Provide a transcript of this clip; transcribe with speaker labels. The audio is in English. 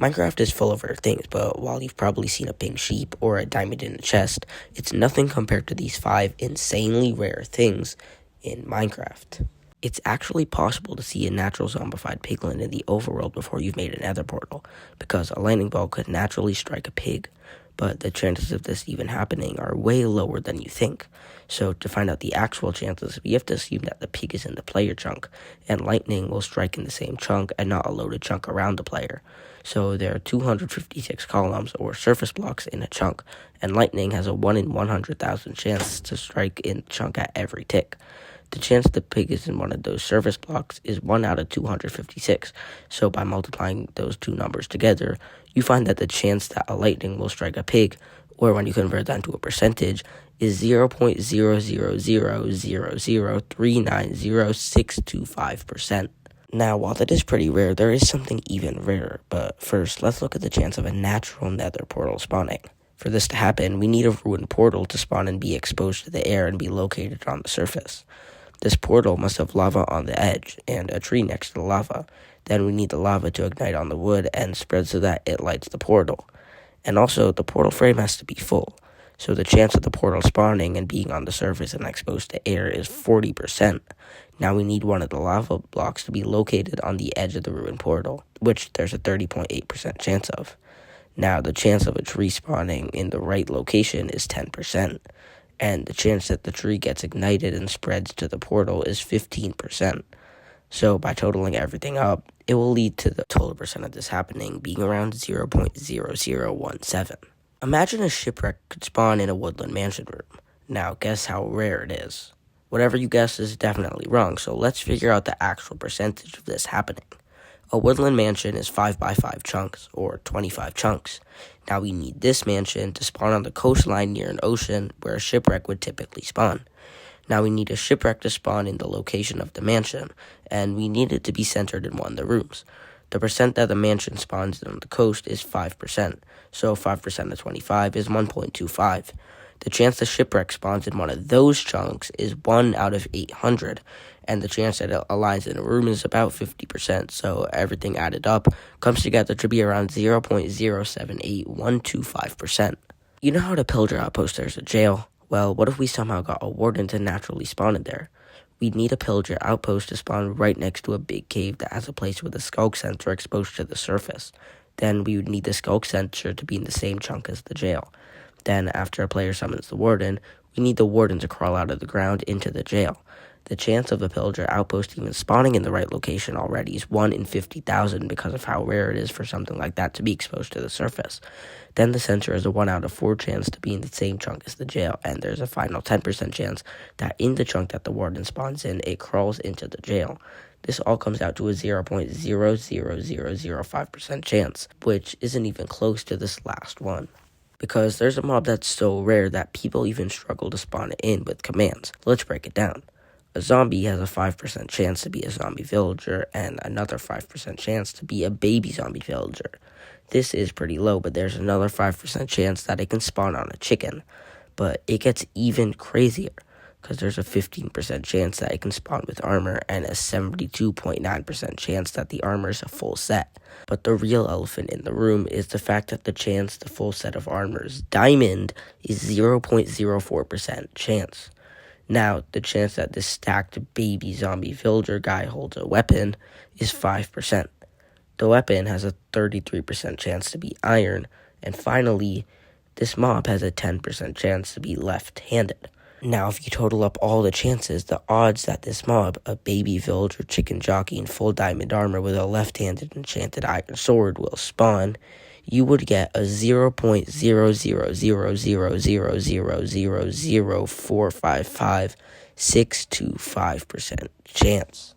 Speaker 1: Minecraft is full of rare things, but while you've probably seen a pink sheep or a diamond in a chest, it's nothing compared to these 5 insanely rare things in Minecraft. It's actually possible to see a natural zombified piglin in the overworld before you've made a nether portal, because a lightning bolt could naturally strike a pig, but the chances of this even happening are way lower than you think. So to find out the actual chances, we have to assume that the pig is in the player chunk, and lightning will strike in the same chunk and not a loaded chunk around the player. So there are 256 columns or surface blocks in a chunk, and lightning has a 1 in 100,000 chance to strike in the chunk at every tick. The chance the pig is in one of those surface blocks is 1 out of 256, so by multiplying those two numbers together, you find that the chance that a lightning will strike a pig, or when you convert that into a percentage, is 0.00000390625%. Now, while that is pretty rare, there is something even rarer, but first, let's look at the chance of a natural nether portal spawning. For this to happen, we need a ruined portal to spawn and be exposed to the air and be located on the surface. This portal must have lava on the edge and a tree next to the lava. Then we need the lava to ignite on the wood and spread so that it lights the portal. And also, the portal frame has to be full, so the chance of the portal spawning and being on the surface and exposed to air is 40%. Now we need one of the lava blocks to be located on the edge of the ruined portal, which there's a 30.8% chance of. Now, the chance of a tree spawning in the right location is 10%, and the chance that the tree gets ignited and spreads to the portal is 15%. So, by totaling everything up, it will lead to the total percent of this happening being around 0.0017. Imagine a shipwreck could spawn in a woodland mansion room. Now, guess how rare it is. Whatever you guess is definitely wrong, so let's figure out the actual percentage of this happening. A woodland mansion is 5 by 5 chunks, or 25 chunks. Now we need this mansion to spawn on the coastline near an ocean where a shipwreck would typically spawn. Now we need a shipwreck to spawn in the location of the mansion, and we need it to be centered in one of the rooms. The percent that the mansion spawns on the coast is 5%, so 5% of 25 is 1.25. The chance the shipwreck spawns in one of those chunks is 1 out of 800, and the chance that it aligns in a room is about 50%, so everything added up comes together to be around 0.078125%. You know how to pillager outpost there's a jail? Well, what if we somehow got a warden to naturally spawn in there? We'd need a pillager outpost to spawn right next to a big cave that has a place with a skulk sensor exposed to the surface. Then we would need the skulk sensor to be in the same chunk as the jail. Then, after a player summons the warden, we need the warden to crawl out of the ground into the jail. The chance of a pillager outpost even spawning in the right location already is 1 in 50,000 because of how rare it is for something like that to be exposed to the surface. Then the sensor has a 1 out of 4 chance to be in the same chunk as the jail, and there's a final 10% chance that in the chunk that the warden spawns in, it crawls into the jail. This all comes out to a 0.00005% chance, which isn't even close to this last one. Because there's a mob that's so rare that people even struggle to spawn it in with commands. Let's break it down. A zombie has a 5% chance to be a zombie villager, and another 5% chance to be a baby zombie villager. This is pretty low, but there's another 5% chance that it can spawn on a chicken. But it gets even crazier, because there's a 15% chance that it can spawn with armor, and a 72.9% chance that the armor is a full set. But the real elephant in the room is the fact that the chance the full set of armor is diamond is 0.04% chance. Now, the chance that this stacked baby zombie villager guy holds a weapon is 5%. The weapon has a 33% chance to be iron, and finally, this mob has a 10% chance to be left-handed. Now, if you total up all the chances, the odds that this mob, a baby villager chicken jockey in full diamond armor with a left-handed enchanted iron sword, will spawn, you would get a 0.00000000455,625% chance.